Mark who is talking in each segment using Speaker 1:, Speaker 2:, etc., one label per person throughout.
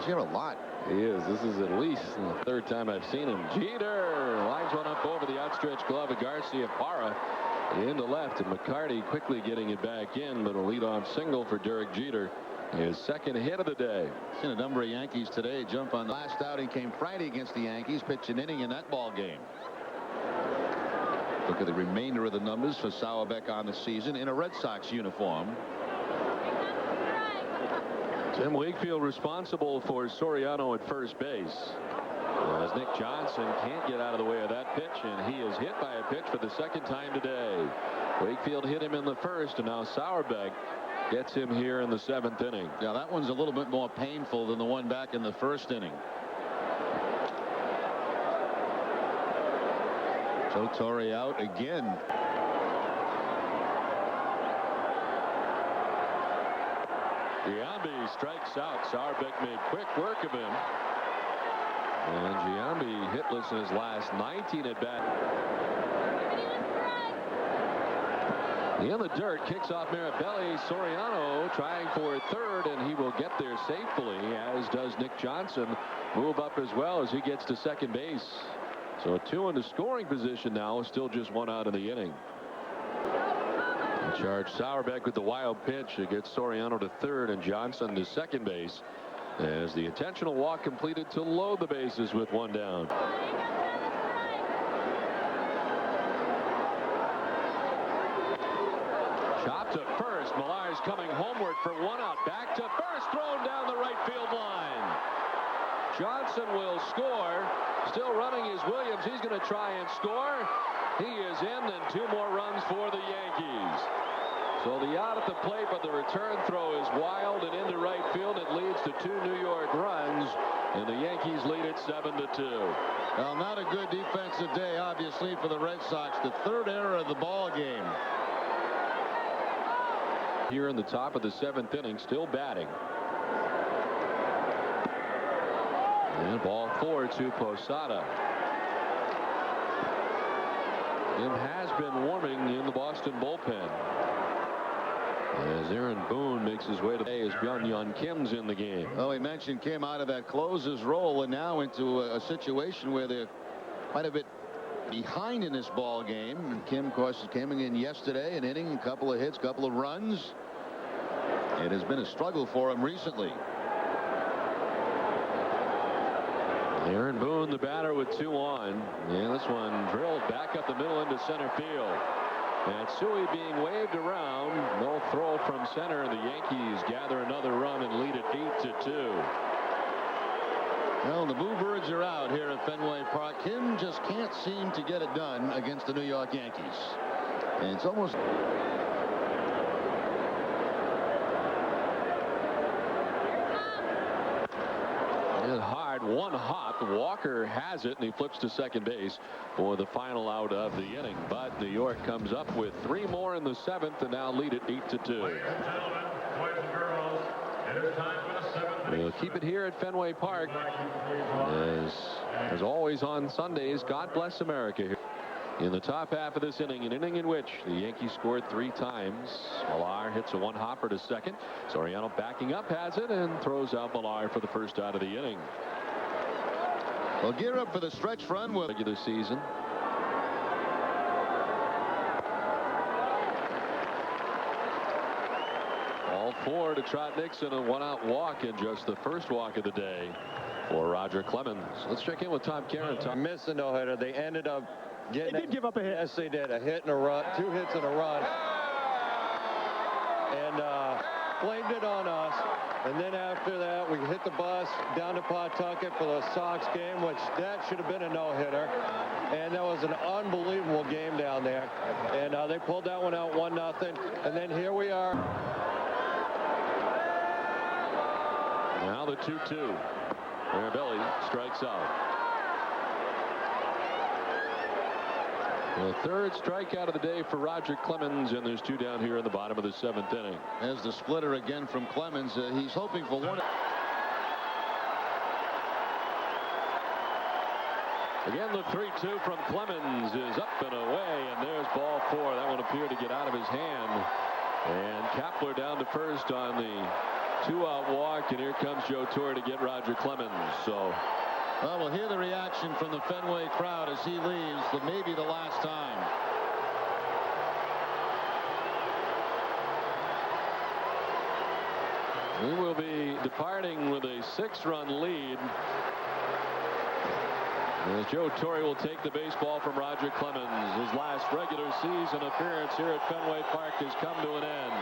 Speaker 1: here a lot.
Speaker 2: He is. This is at least the third time I've seen him. Jeter lines one up over the outstretched glove of Garcia. Parra into left, and McCarty quickly getting it back in, but a leadoff single for Derek Jeter. His second hit of the day.
Speaker 1: Seen a number of Yankees today jump on. The last outing came Friday against the Yankees. Pitched an inning in that ball game. Look at the remainder of the numbers for Sauerbeck on the season in a Red Sox uniform.
Speaker 2: Tim Wakefield responsible for Soriano at first base. As Nick Johnson can't get out of the way of that pitch, and he is hit by a pitch for the second time today. Wakefield hit him in the first, and now Sauerbeck gets him here in the 7th inning.
Speaker 1: Yeah, that one's a little bit more painful than the one back in the first inning. Joe Torre out again.
Speaker 2: Giambi strikes out. Sauerbeck made quick work of him. And Giambi hitless in his last 19 at bat. In the dirt, kicks off Mirabelli. Soriano trying for third, and he will get there safely, as does Nick Johnson. Move up as well as he gets to second base. So 2 in the scoring position now, still just 1 out of the inning. Charge Sauerbeck with the wild pitch. It gets Soriano to third and Johnson to second base, as the intentional walk completed to load the bases with 1 down. Chop to first. Millar's coming homeward for 1 out. Back to first. Thrown down the right field line. Johnson will score. Still running is Williams. He's going to try and score. He is in, and 2 more runs for the Yankees. So the out at the plate, but the return throw is wild and into right field. It leads to 2 New York runs, and the Yankees lead it 7-2.
Speaker 1: Well, not a good defensive day, obviously, for the Red Sox. The 3rd error of the ball game.
Speaker 2: Here in the top of the 7th inning, still batting. And ball 4 to Posada. Jim has been warming in the Boston bullpen. As Aaron Boone makes his way to the as Byung-Hyun Kim's in the game.
Speaker 1: Well, we mentioned Kim out of that closer's role and now into a situation where they're quite a bit behind in this ball game. And Kim, of course, is coming in yesterday, an inning, a couple of hits, couple of runs. It has been a struggle for him recently.
Speaker 2: Aaron Boone, the batter, with 2 on. And this one drilled back up the middle into center field. And Suey being waved around. No throw from center, and the Yankees gather another run and lead it 8-2.
Speaker 1: Well, the Bluebirds are out here at Fenway Park. Kim just can't seem to get it done against the New York Yankees. And it's almost...
Speaker 2: Hard, 1 hop. Walker has it, and he flips to second base for the final out of the inning. But New York comes up with 3 more in the 7th and now lead it 8-2.
Speaker 3: Ladies and gentlemen, boys and girls, it is time for the 7th.
Speaker 2: We'll keep it here at Fenway Park. As always on Sundays, God bless America here. In the top half of this inning, an inning in which the Yankees scored 3 times. Millar hits a 1-hopper to second. Soriano backing up has it and throws out Millar for the first out of the inning.
Speaker 1: Well, gear up for the stretch run with
Speaker 2: regular season. All 4 to Trot Nixon, a 1-out walk, and just the first walk of the day for Roger Clemens. Let's check in with Tom Caron. Tom.
Speaker 4: Missed the no-hitter. They ended up getting...
Speaker 5: They did give up a hit.
Speaker 4: Yes, they did. A hit and a run. 2 hits and a run. And blamed it on us. And then after that, we hit the bus down to Pawtucket for the Sox game, which that should have been a no-hitter. And that was an unbelievable game down there. And they pulled that one out 1-0. And then here we are.
Speaker 2: Now the 2-2. Mirabelli strikes out. The 3rd strikeout of the day for Roger Clemens, and there's 2 down here in the bottom of the 7th inning.
Speaker 1: There's the splitter again from Clemens. He's hoping for 1.
Speaker 2: Again, the 3-2 from Clemens is up and away, and there's ball 4. That one appeared to get out of his hand. And Kapler down to first on the 2-out walk, and here comes Joe Torre to get Roger Clemens. So,
Speaker 1: well, we'll hear the reaction from the Fenway crowd as he leaves for maybe the last time.
Speaker 2: He will be departing with a 6-run lead. As Joe Torre will take the baseball from Roger Clemens. His last regular season appearance here at Fenway Park has come to an end.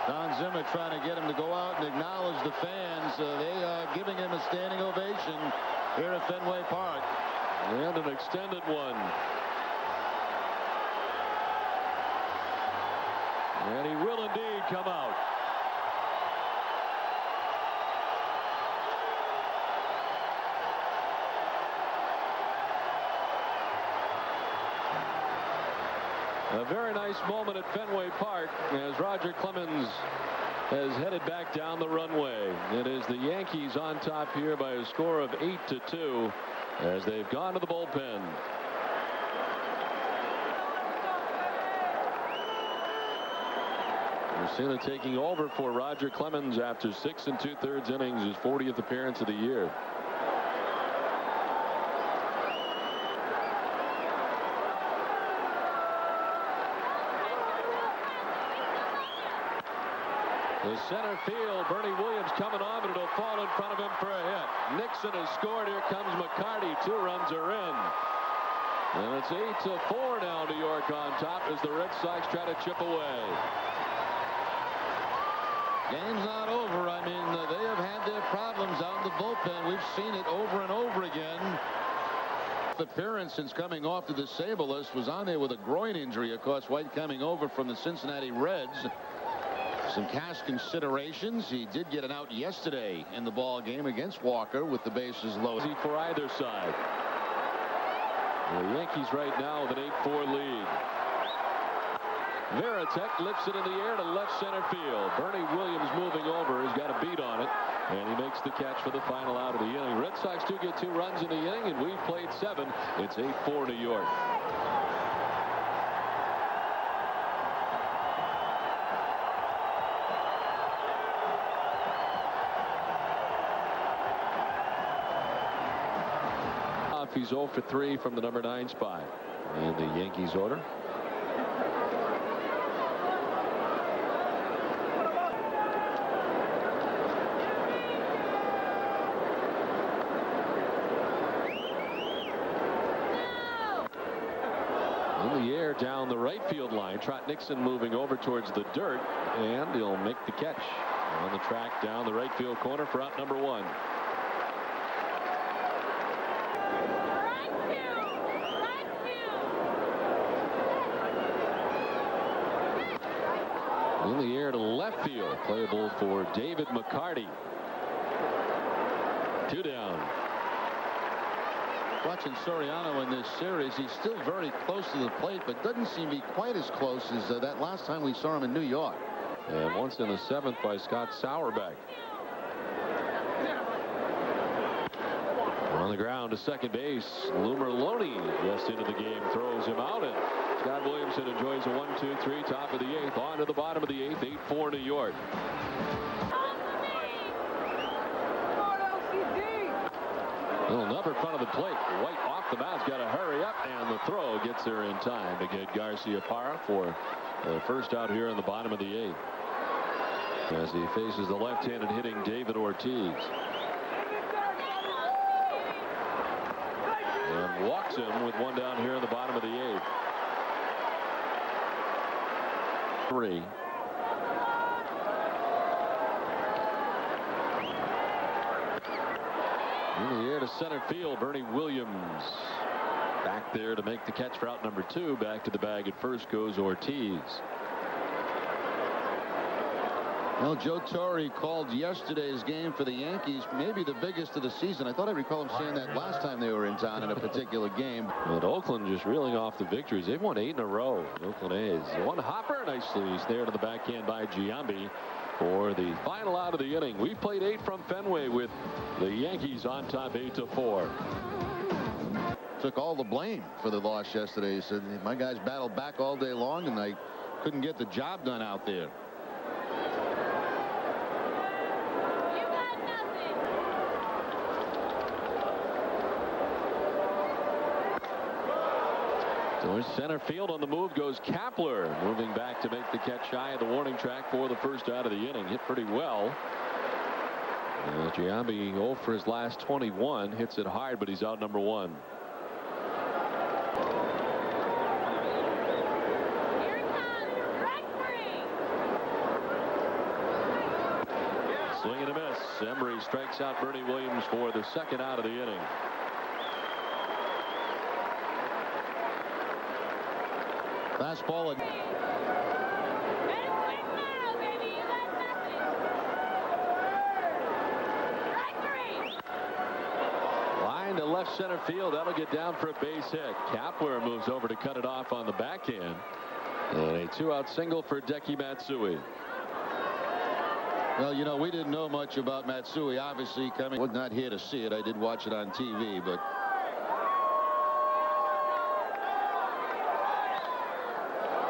Speaker 1: Don Zimmer trying to get him to go out and acknowledge the fans. They are giving him a standing ovation here at Fenway Park.
Speaker 2: And an extended one. And he will indeed come out. A very nice moment at Fenway Park as Roger Clemens has headed back down the runway. It is the Yankees on top here by a score of 8-2 as they've gone to the bullpen. Mussina taking over for Roger Clemens after 6 2/3 innings, his 40th appearance of the year. The center field, Bernie Williams coming on, but it'll fall in front of him for a hit. Nixon has scored. Here comes McCarty. 2 runs are in. And it's 8-4 now. New York on top as the Red Sox try to chip away.
Speaker 1: Game's not over. I mean, they have had their problems out in the bullpen. We've seen it over and over again. Appearance since coming off the disabled list was on there with a groin injury. Of course, White coming over from the Cincinnati Reds. Some cash considerations. He did get an out yesterday in the ball game against Walker with the bases loaded.
Speaker 2: For either side. The Yankees right now with an 8-4 lead. Veritek lifts it in the air to left center field. Bernie Williams moving over has got a beat on it, and he makes the catch for the final out of the inning. Red Sox do get 2 runs in the inning, and we've played 7. It's 8-4 New York. He's 0 for 3 from the number 9 spot in the Yankees order. In the air down the right field line. Trot Nixon moving over towards the dirt, and he'll make the catch on the track down the right field corner for out number 1. In the air to left field, playable for David McCarty. 2 down.
Speaker 1: Watching Soriano in this series, he's still very close to the plate, but doesn't seem to be quite as close as that last time we saw him in New York.
Speaker 2: And once in the 7th by Scott Sauerbeck. On the ground to second base, Lou Merlone just into the game, throws him out, and Scott Williamson enjoys a 1-2-3 top of the 8th. On to the bottom of the 8th, 8-4 New York. Little number in front of the plate. White off the mound's got to hurry up, and the throw gets there in time to get Garciaparra for the first out here in the bottom of the 8th. As he faces the left-handed hitting David Ortiz. And walks him with 1 down here in the bottom of the 8th. 3. In the air to center field, Bernie Williams back there to make the catch for out number 2. Back to the bag at first goes Ortiz.
Speaker 1: Well, Joe Torre called yesterday's game for the Yankees maybe the biggest of the season. I thought I recall him saying that last time they were in town in a particular game.
Speaker 2: But Oakland just reeling off the victories. They've won 8 in a row. Oakland A's. One hopper nicely snared to the backhand by Giambi for the final out of the inning. We played 8 from Fenway with the Yankees on top 8-4.
Speaker 1: Took all the blame for the loss yesterday. He said, my guys battled back all day long and I couldn't get the job done out there.
Speaker 2: Towards center field on the move goes Kapler, moving back to make the catch shy of the warning track for the first out of the inning. Hit pretty well. Giambi 0 for his last 21. Hits it hard, but he's out number 1.
Speaker 5: Here it comes, strike 3.
Speaker 2: Swing and a miss. Embry strikes out Bernie Williams for the second out of the inning.
Speaker 1: Fastball.
Speaker 5: And swing now, baby. You got nothing. Strike 3.
Speaker 2: Line to left center field. That'll get down for a base hit. Kapler moves over to cut it off on the backhand. And a 2-out single for Deki Matsui.
Speaker 1: Well, you know, we didn't know much about Matsui. Obviously, coming. Was not here to see it. I did watch it on TV, but.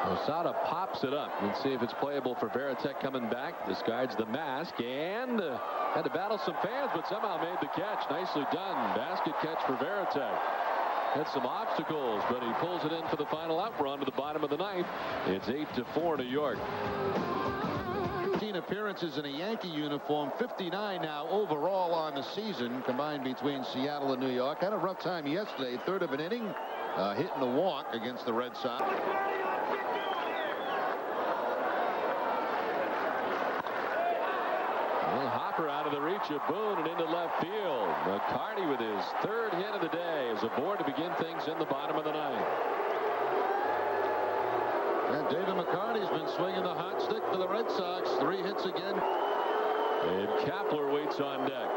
Speaker 2: Posada pops it up. Let's see if it's playable for Varitek coming back. Discards the mask and had to battle some fans, but somehow made the catch. Nicely done. Basket catch for Varitek. Had some obstacles, but he pulls it in for the final out. We're on to the bottom of the ninth. It's 8-4 New York.
Speaker 1: 15 appearances in a Yankee uniform, 59 now overall on the season, combined between Seattle and New York. Had a rough time yesterday. Third of an inning, hitting the walk against the Red Sox.
Speaker 2: Hopper out of the reach of Boone and into left field. McCarty with his 3rd hit of the day is aboard to begin things in the bottom of the ninth.
Speaker 1: And David McCarty's been swinging the hot stick for the Red Sox. 3 hits again.
Speaker 2: And Kapler waits on deck.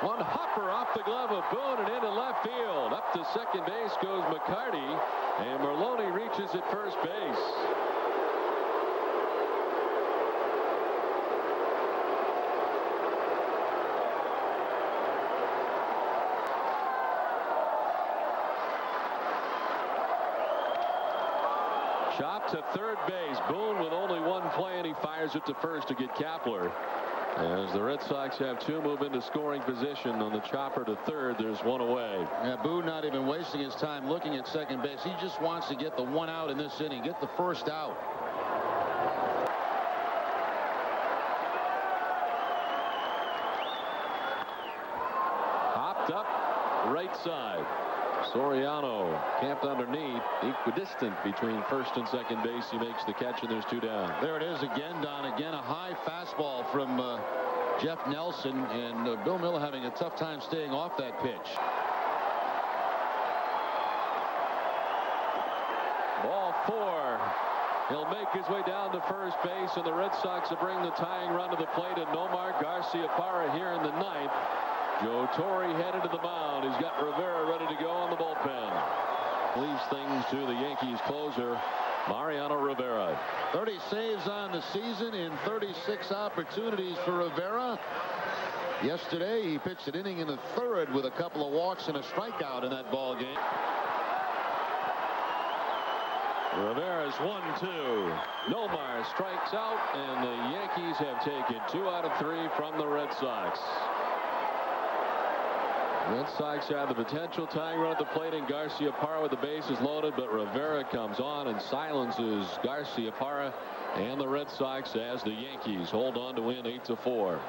Speaker 2: One hopper off the glove of Boone and into left field. Up to second base goes McCarty, and Merlone reaches at first base. Chop to third base. Boone with only 1 play, and he fires it to first to get Kapler. As the Red Sox have 2 move into scoring position on the chopper to third, there's 1 away.
Speaker 1: Yeah, Boone not even wasting his time looking at second base. He just wants to get the 1 out in this inning, get the first out.
Speaker 2: Hopped up right side. Soriano camped underneath, equidistant between first and second base. He makes the catch, and there's 2 down.
Speaker 1: There it is again, Don. Again, a high fastball from Jeff Nelson, and Bill Miller having a tough time staying off that pitch.
Speaker 2: Ball 4. He'll make his way down to first base, and the Red Sox will bring the tying run to the plate, and Nomar Garciaparra here in the ninth. Joe Torre headed to the mound. He's got Rivera ready to go on the bullpen. Leaves things to the Yankees closer, Mariano Rivera.
Speaker 1: 30 saves on the season in 36 opportunities for Rivera. Yesterday, he pitched an inning in the 3rd with a couple of walks and a strikeout in that ball game.
Speaker 2: Rivera's 1-2. Nomar strikes out, and the Yankees have taken 2 out of 3 from the Red Sox. Red Sox have the potential tying run at the plate, and Garciaparra with the bases loaded, but Rivera comes on and silences Garciaparra and the Red Sox as the Yankees hold on to win 8-4.